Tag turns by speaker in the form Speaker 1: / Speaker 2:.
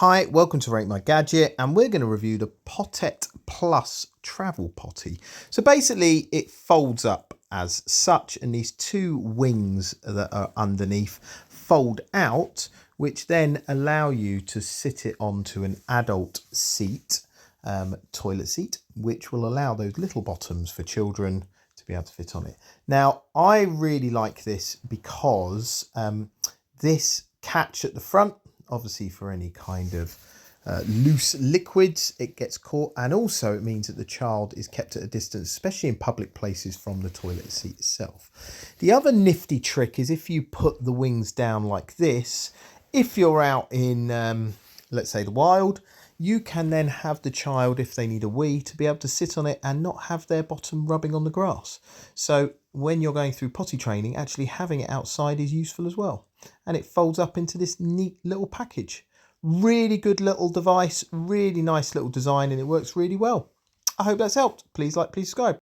Speaker 1: Hi, welcome to Rate My Gadget, and we're going to review the Potty Plus Travel Potty. So basically it folds up as such, and these two wings that are underneath fold out, which then allow you to sit it onto an adult seat, toilet seat, which will allow those little bottoms for children to be able to fit on it. Now, I really like this because this catch at the front, obviously for any kind of loose liquids, it gets caught, and also it means that the child is kept at a distance, especially in public places, from the toilet seat itself. The other nifty trick is if you put the wings down like this, if you're out in let's say the wild, you can then have the child, if they need a wee, to be able to sit on it and not have their bottom rubbing on the grass. So when you're going through potty training, actually having it outside is useful as well. And it folds up into this neat little package. Really good little device, really nice little design, and it works really well. I hope that's helped. Please like, please subscribe.